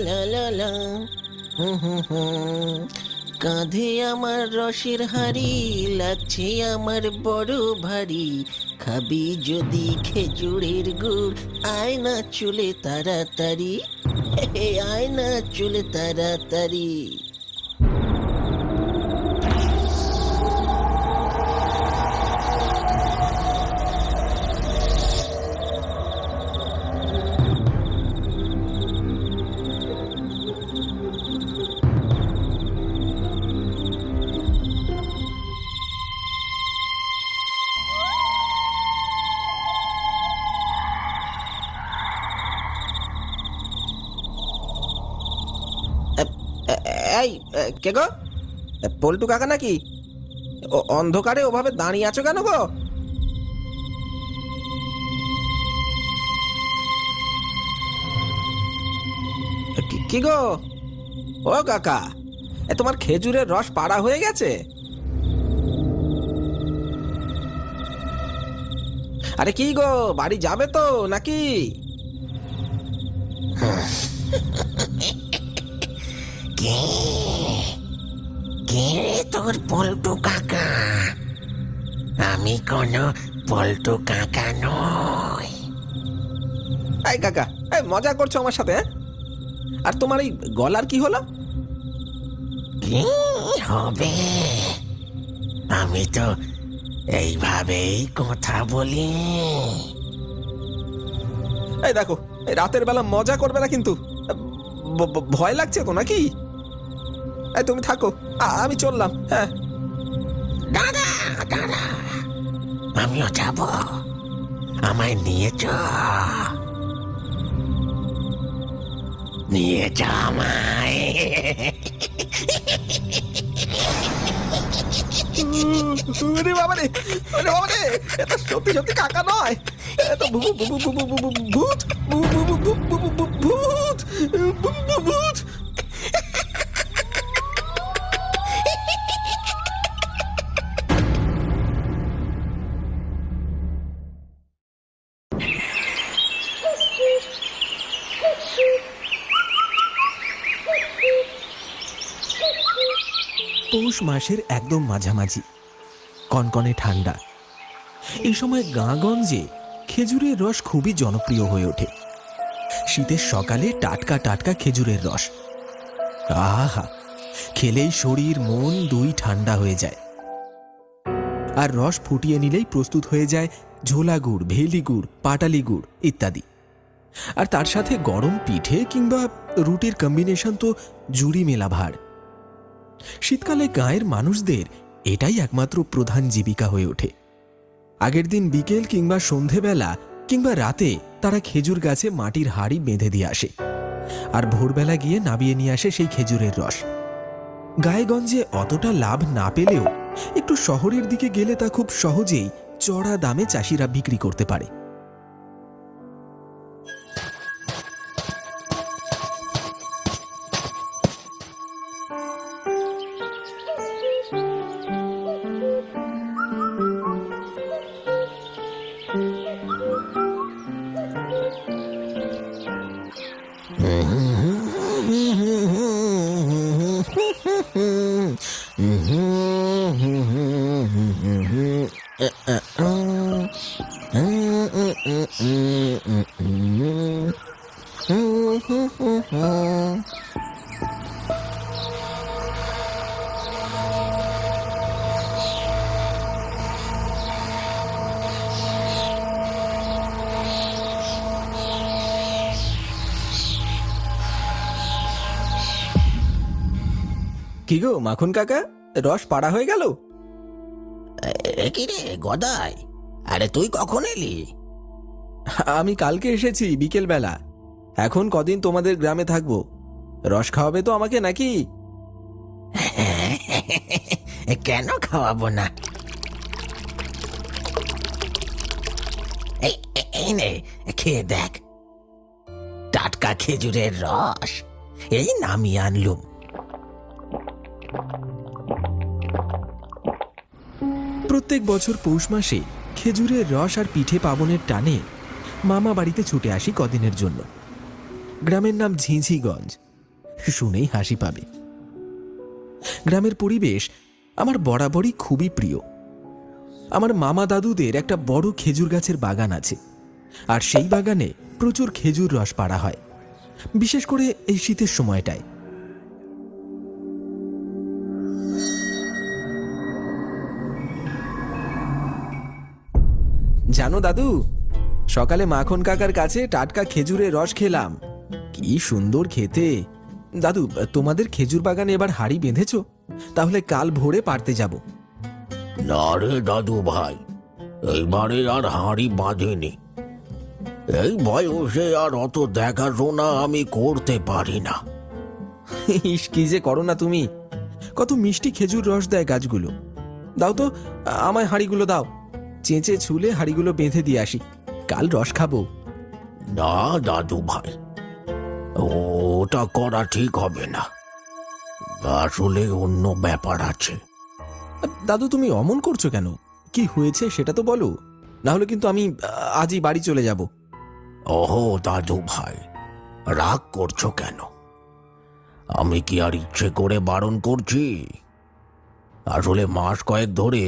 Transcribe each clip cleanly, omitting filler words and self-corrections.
লা লা লা। কাঁধে আমার রসের হাড়ি, লাগছে আমার বড় ভারী। খাবি যদি খেজুরের গুড়, আয় না চলে তাড়াতাড়ি, আয় না চলে তাড়াতাড়ি। এই কে গো? পল্টু কাকা নাকি? অন্ধকারে ওভাবে দাঁড়িয়ে আছো কেন গো? কি গো? ও কাকা, তোমার খেজুরের রস পাড়া হয়ে গেছে? আরে কি গো, বাড়ি যাবে তো নাকি? কে তোর পল্টু কাকা? আমি কোনো পল্টু কাকা নই। এই কাকা, এই মজা করছো আমার সাথে? আর তোমার এই গলার কি হলো? কি হবে, আমি তো এইভাবেই কথা বলি। এই দেখো, এই রাতের বেলা মজা করবে না কিন্তু, ভয় লাগছে তো নাকি? এই তুমি থাকো, আমি চললাম। হ্যাঁ দাদা, দাদা আমিও যাব, আমায় নিয়ে যা আমায়। ওরে বাবা রে, ওরে বাবা রে, এটা সত্যি সত্যি কাকা নয়, এটা ভূত ভূত ভূত ভূত। পৌষ মাসের একদম মাঝামাঝি, কনকনে ঠান্ডা। এই সময় গাঁগঞ্জে খেজুরের রস খুবই জনপ্রিয় হয়ে ওঠে। শীতের সকালে টাটকা টাটকা খেজুরের রস, আহা, খেলেই শরীর মন দুই ঠান্ডা হয়ে যায়। আর রস ফুটিয়ে নিলেই প্রস্তুত হয়ে যায় ঝোলা গুড়, ভেলি গুড়, পাটালি গুড় ইত্যাদি। আর তার সাথে গরম পিঠে কিংবা রুটির কম্বিনেশন তো জুড়ি মেলা ভার। শীতকালে গাঁয়ের মানুষদের এটাই একমাত্র প্রধান জীবিকা হয়ে ওঠে। আগের দিন বিকেল কিংবা সন্ধেবেলা কিংবা রাতে তারা খেজুর গাছে মাটির হাড়ি বেঁধে দিয়ে আসে, আর ভোরবেলা গিয়ে নাবিয়ে নিয়ে আসে সেই খেজুরের রস। গায়েগঞ্জে অতটা লাভ না পেলেও একটু শহরের দিকে গেলে তা খুব সহজেই চড়া দামে চাষিরা বিক্রি করতে পারে। কি গো মাখন কাকা, রস পাড়া হয়ে গেল? কি রে গদাই, আরে তুই কখন এলি? আমি কালকে এসেছি বিকেল বেলা। এখন কদিন তোমাদের গ্রামে থাকবো, রস খাওয়াবে তো আমাকে নাকি? কেন খাওয়াবো না, এই নে খেয়ে দেখ, টাটকা খেজুরের রস, এই নামিয়ে আনলুম। প্রত্যেক বছর পৌষ মাসে খেজুরের রস আর পিঠে পাবনের টানে মামা বাড়িতে ছুটে আসি কদিনের জন্য। গ্রামের নাম ঝিঝিগঞ্জ। শুনেই হাসি পাবে। গ্রামের পরিবেশ আমার বরাবরই খুবই প্রিয়। আমার মামা দাদুদের একটা বড় খেজুর গাছের বাগান আছে, আর সেই বাগানে প্রচুর খেজুর রস পাড়া হয়, বিশেষ করে এই শীতের সময়টায়। জানো দাদু, সকালে মাখন কাকার কাছে টাটকা খেজুরের রস খেলাম, কি সুন্দর খেতে। দাদু, তোমাদের খেজুর বাগানে এবার হাড়ি বেঁধেছো? তাহলে কাল ভোরে পারতে যাব। না রে দাদু ভাই, এইবারে আর হাঁড়ি বাঁধেনি। এই বয়সে আর অত দেখাশোনা আমি করতে পারি না। ইস, কি যে করো না তুমি, কত মিষ্টি খেজুর রস দেয় গাছগুলো। দাও তো, আমায় হাঁড়িগুলো দাও, চেঁচে ছুলে হাঁড়িগুলো বেঁধে দিয়ে আসি, কাল রস খাবো। না দাদু ভাই, ওটা করা ঠিক হবে না, আসলে অন্য ব্যাপার আছে। দাদু, তুমি অমন করছো কেন? কি হয়েছে সেটা তো বলো, না হলে কিন্তু আমি আজই বাড়ি চলে যাব। ওহো দাদু ভাই, রাগ করছো কেন? আমি কি আর ইচ্ছে করে বারণ করছি? আসলে মাস কয়েক ধরে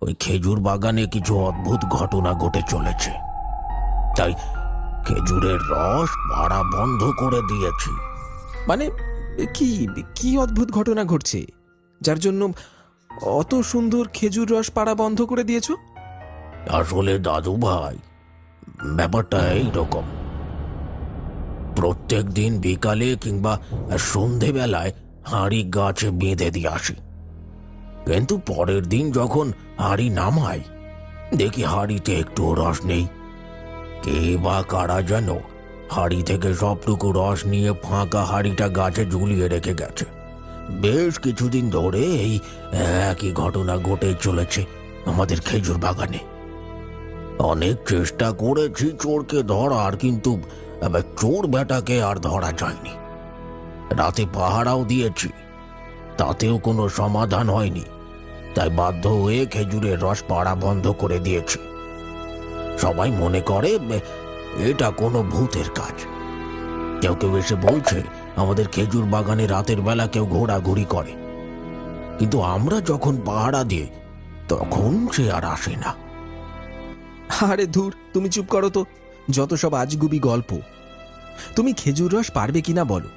ওই খেজুর বাগানে কিছু অদ্ভুত ঘটনা ঘটে চলেছে, তাই খেজুরের রস পাড়া বন্ধ করে দিয়েছি। মানে কি কি অদ্ভুত ঘটনা ঘটছে, যার জন্য অত সুন্দর খেজুর রস পাড়া বন্ধ করে দিয়েছো? আসলে দাদু ভাই, ব্যাপারটা এইরকম। প্রত্যেক দিন বিকালে কিংবা সন্ধেবেলায় হাঁড়ি গাছে বেঁধে দিয়ে আসি, কিন্তু পরের দিন যখন হাঁড়ি নামাই, দেখি হাঁড়িতে একটু রস নেই। কে বা কারা যেন হাঁড়ি থেকে সবটুকু রস নিয়ে ফাঁকা হাঁড়িটা গাছে ঝুলিয়ে রেখে গেছে। বেশ কিছুদিন ধরে এই একই ঘটনা ঘটে চলেছে আমাদের খেজুর বাগানে। অনেক চেষ্টা করেছি চোরকে ধরার, কিন্তু চোর বেটাকে আর ধরা যায়নি। রাতে পাহারাও দিয়েছি, তাতেও কোনো সমাধান হয়নি, তাই বাধ্য হয়ে খেজুরের রস পাড়া বন্ধ করে দিয়েছি। সবাই মনে করে এটা কোনো ভূতের কাজ। কেউ কেউ এসে বলছে আমাদের খেজুর বাগানে রাতের বেলা কেউ ঘোরাঘুরি করে, কিন্তু আমরা যখন পাহারা দিই তখন সে আর আসে না। আরে ধুর, তুমি চুপ করো তো, যত সব আজগুবি গল্প। তুমি খেজুর রস পারবে কিনা বলো,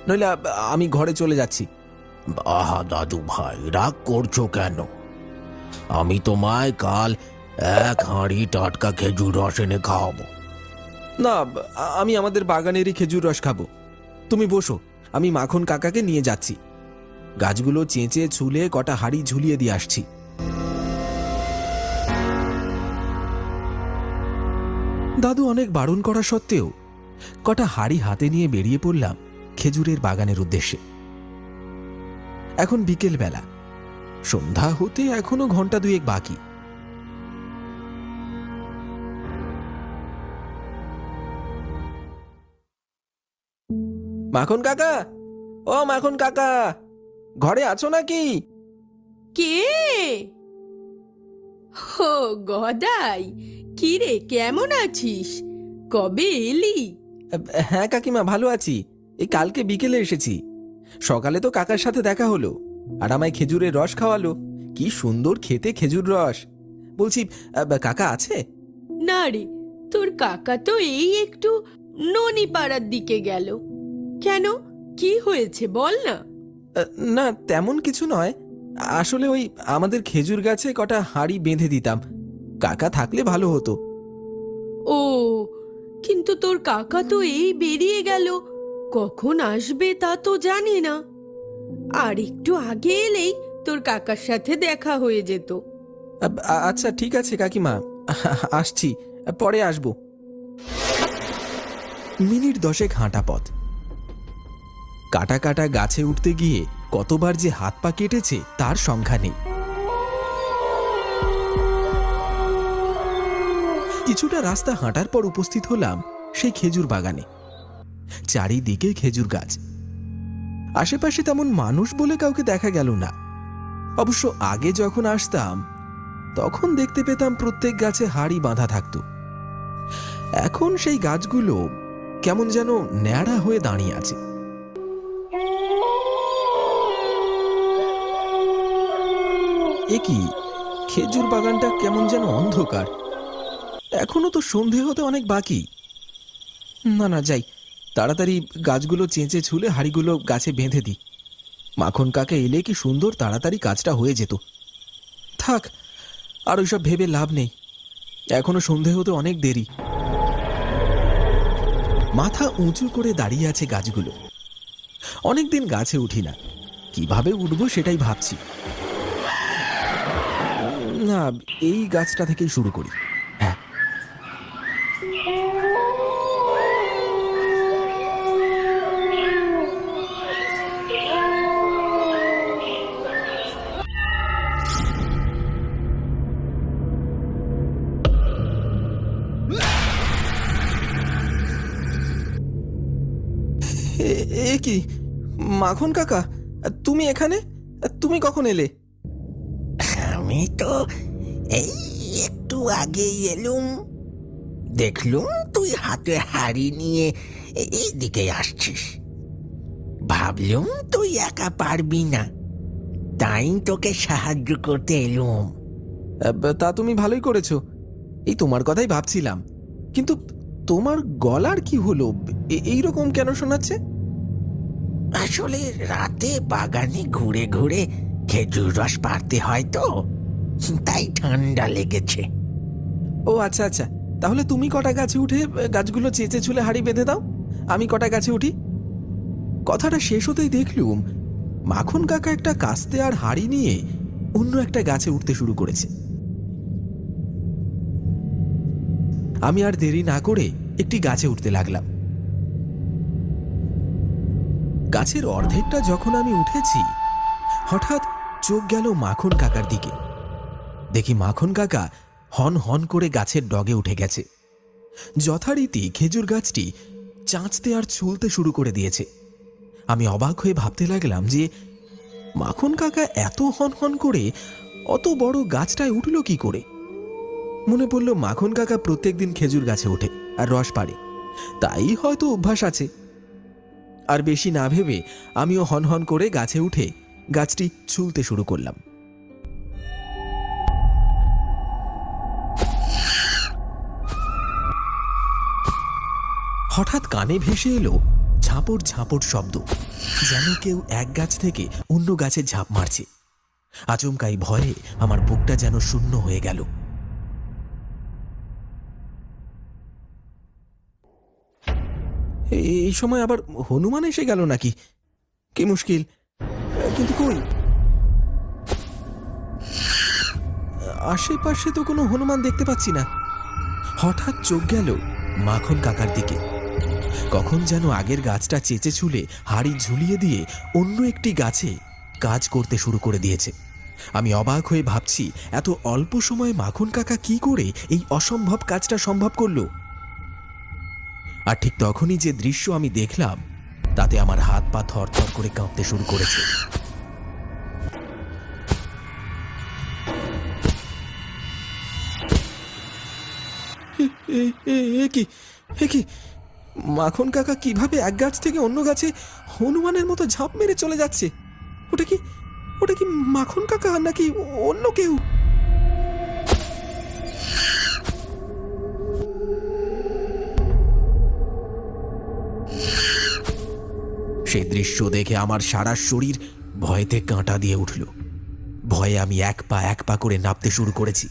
নইলে আমি ঘরে চলে যাচ্ছি। আহা দাদু ভাই, রাগ করছো কেন? আমি তোমায় কাল এক হাঁড়ি টাটকা খেজুর রস এনে খাওয়াবো। না, আমি আমাদের বাগানেরই খেজুর রস খাবো। তুমি বসো, আমি মাখন কাকাকে নিয়ে যাচ্ছি, গাছগুলো চেঁচে ছুলে কটা হাঁড়ি ঝুলিয়ে দিয়ে আসছি। দাদু অনেক বারণ করা সত্ত্বেও কটা হাঁড়ি হাতে নিয়ে বেরিয়ে পড়লাম খেজুরের বাগানের উদ্দেশ্যে। এখন বিকেল বেলা, সন্ধ্যা হতে এখনো ঘন্টা দুয়েক বাকি। মাখন কাকা, ও মাখন কাকা, ঘরে আছো নাকি? কে? ও গদাই, কি রে, কেমন আছিস? কবে এলি? হ্যাঁ কাকিমা, ভালো আছি। এই কালকে বিকেলে এসেছি। সকালে তো কাকার সাথে দেখা হলো, আর আমায় খেজুরের রস খাওয়ালো। কি সুন্দর খেতে খেজুর রস। বলছি, কাকা আছে? না রে, তোর কাকা তো এই একটু ননিপাড়ার দিকে গেল। কেন, কি হয়েছে বল না। না, তেমন কিছু নয়। আসলে ওই আমাদের খেজুর গাছে কটা হাঁড়ি বেঁধে দিতাম, কাকা থাকলে ভালো হতো। ও, কিন্তু তোর কাকা তো এই বেরিয়ে গেল, কখন আসবে তা তো জানি না। আর একটু আগে এলেই তোর কাকার সাথে দেখা হয়ে যেত। আচ্ছা ঠিক আছে কাকিমা, আসছি, পরে আসবো। মিনিট 10 হাঁটা পথ। কাটা কাটা গাছে উঠতে গিয়ে কতবার যে হাত পা কেটেছে তার সংখ্যা নেই। কিছুটা রাস্তা হাঁটার পর উপস্থিত হলাম সেই খেজুর বাগানে। চারিদিকে খেজুর গাছ, আশেপাশে তেমন মানুষ বলে কাউকে দেখা গেল না। অবশ্য আগে যখন আসতাম তখন দেখতে পেতাম প্রত্যেক গাছে হাঁড়ি বাঁধা থাকত। এখন সেই গাছগুলো কেমন যেন ন্যাড়া হয়ে দাঁড়িয়ে আছে। এ কি, খেজুর বাগানটা কেমন যেন অন্ধকার। এখনো তো সন্ধে হতে অনেক বাকি। না না, যাই, তাড়াতাড়ি গাছগুলো চেঁচে ছুলে হাঁড়িগুলো গাছে বেঁধে দিই। মাখন কাকা এলে কি সুন্দর তাড়াতাড়ি কাজটা হয়ে যেত। থাক, আর ওইসব ভেবে লাভ নেই, এখনো সন্ধে হতে অনেক দেরি। মাথা উঁচু করে দাঁড়িয়ে আছে গাছগুলো। অনেকদিন গাছে উঠি না, কিভাবে উঠবো সেটাই ভাবছি। না, এই গাছটা থেকেই শুরু করি। হ্যাঁ, এ কি, মাখন কাকা, তুমি এখানে? তুমি কখন এলে? আমি তো এই একটু আগেই এলুম, দেখলুম তুই হাতে হাড়ি নিয়ে এইদিকে আসছিস। ভাবলুম তুই একা পারবি না, তাই তোকে সাহায্য করতে এলুম। তা তুমি ভালোই করেছো, এই তোমার কথাই ভাবছিলাম। কিন্তু তোমার গলার কি হলো, এইরকম কেন শোনাচ্ছে? আসলে রাতে বাগানে ঘুরে ঘুরে খেজুর রস পাড়তে হয় তো, তাই ঠান্ডা লেগেছে। ও আচ্ছা আচ্ছা, তাহলে তুমি কটা গাছে উঠে গাছগুলো চেঁচে ছুলে হাড়ি বেঁধে দাও, আমি কটা গাছে উঠি। কথাটা শেষ হতেই দেখলুম মাখন কাকা একটা কাস্তে আর হাড়ি নিয়ে অন্য একটা গাছে উঠতে শুরু করেছে। আমি আর দেরি না করে একটি গাছে উঠতে লাগলাম। গাছের অর্ধেকটা যখন আমি উঠেছি, হঠাৎ চোখ গেল মাখন কাকার দিকে। দেখি মাখন কাকা হন হন করে গাছের ডগে উঠে গেছে। যথারীতি খেজুর গাছটি চাঁচতে আর ছুলতে শুরু করে দিয়েছে। আমি অবাক হয়ে ভাবতে লাগলাম যে মাখন কাকা এত হন হন করে অত বড় গাছটায় উঠল কি করে। মনে পড়ল মাখন কাকা প্রত্যেকদিন খেজুর গাছে ওঠে আর রস পাড়ে, তাই হয়তো অভ্যাস আছে। আর বেশি না ভেবে আমিও হন হন করে গাছে উঠে গাছটি ছুলতে শুরু করলাম। হঠাৎ কানে ভেসে এলো ঝাঁপড় ঝাঁপড় শব্দ, যেন কেউ এক গাছ থেকে অন্য গাছে ঝাঁপ মারছে। আচমকাই ভয়ে আমার বুকটা যেন শূন্য হয়ে গেল। এই সময় আবার হনুমান এসে গেল নাকি, কি মুশকিল। কিন্তু কই, আশেপাশে তো কোনো হনুমান দেখতে পাচ্ছি না। হঠাৎ চোখ গেল মাখন কাকার দিকে। কখন যেন আগের গাছটা চেঁচে ছুলে হাড়ি ঝুলিয়ে দিয়ে অন্য একটি গাছে কাজ করতে শুরু করে দিয়েছে। আমি অবাক হয়ে ভাবছি এত অল্প সময়ে মাখন কাকা কি করে এই অসম্ভব কাজটা সম্ভব করল। আর ঠিক তখনই যে দৃশ্য আমি দেখলাম, তাতে আমার হাত পা থরথর করে কাঁপতে শুরু করেছে। কি, মাখন কাকা কিভাবে এক গাছ থেকে অন্য গাছে হনুমানের মতো ঝাঁপ মেরে চলে যাচ্ছে? ওটা কি মাখন কাকা নাকি অন্য কেউ? সেই দৃশ্য দেখে আমার সারা শরীর ভয়েতে কাঁটা দিয়ে উঠল। ভয়ে আমি এক পা করে নামতে শুরু করেছি।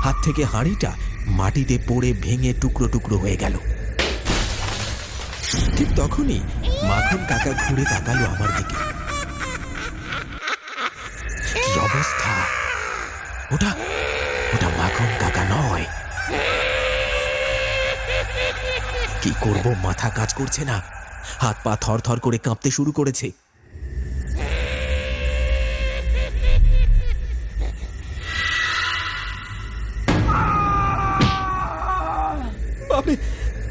হাত থেকে হাঁড়িটা মাটিতে পড়ে ভেঙে টুকরো টুকরো হয়ে গেল। ঠিক তখনই মাখন কাকা ঘুরে তাকালো আমার দিকে। কি অবস্থা! ওটা মাখন কাকা নয়। কি করব, মাথা কাজ করছে না, হাত পা থর থর করে কাঁপতে শুরু করেছে। বাপরে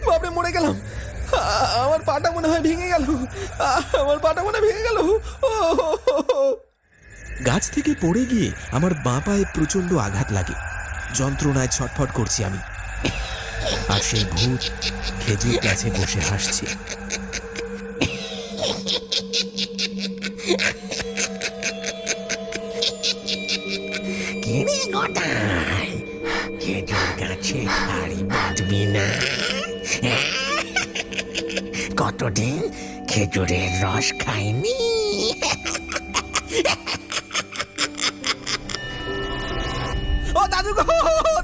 বাপরে, মরে গেলাম। আমার পাটা মনে হয় ভেঙে গেল। গাছ থেকে পড়ে গিয়ে আমার বাঁ পায়ে প্রচন্ড আঘাত লাগে। যন্ত্রণায় ছটফট করছি আমি। আর সেই ভূত খেজুর গাছে বসে হাসছে। কিরে গদাই, খেজুর গাছে হাড়ি বাঁধবি না? কতদিন খেজুরের রস খাইনি। ও দাদু গো,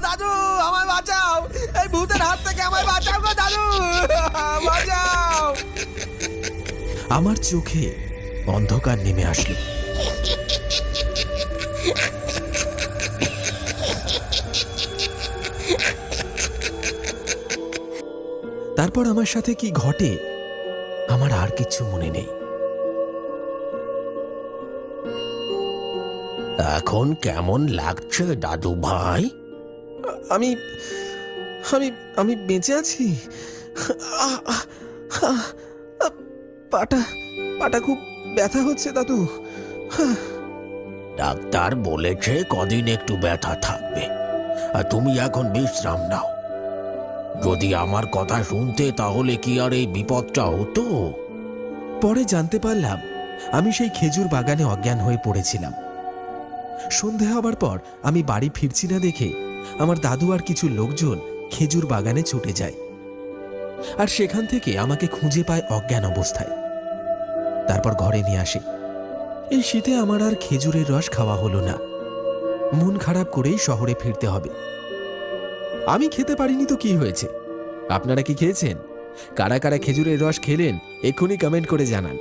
দাদু আমায় বাঁচাও, এই ভূতের হাত থেকে আমায় বাঁচাও গো দাদু, বাঁচাও। আমার চোখে অন্ধকার নেমে আসলো। তারপর আমার সাথে কি ঘটে আমার আর কিছু মনে নেই। এখন কেমন লাগছে দাদু ভাই? আমি আমি আমি বেঁচে আছি। পাটা পাটা খুব ব্যথা হচ্ছে দাদু। ডাক্তার বলেছে কদিন একটু ব্যথা থাকবে, আর তুমি এখন বিশ্রাম নাও। যদি আমার কথা শুনতে তাহলে কি আর এই বিপদটা হতো? পরে জানতে পারলাম আমি সেই খেজুর বাগানে অজ্ঞান হয়ে পড়েছিলাম। সন্ধে হবার পর আমি বাড়ি ফিরছি না দেখে আমার দাদু আর কিছু লোকজন খেজুর বাগানে ছুটে যায়, আর সেখান থেকে আমাকে খুঁজে পায় অজ্ঞান অবস্থায়। তারপর ঘরে নিয়ে আসে। এই শীতে আমার আর খেজুরের রস খাওয়া হলো না। মন খারাপ করেই শহরে ফিরতে হবে। আমি খেতে পারিনি তো কি হয়েছে? আপনারা কি খেয়েছেন? কারা কারা খেজুরের রস খেলেন এক্ষুনি কমেন্ট করে জানান।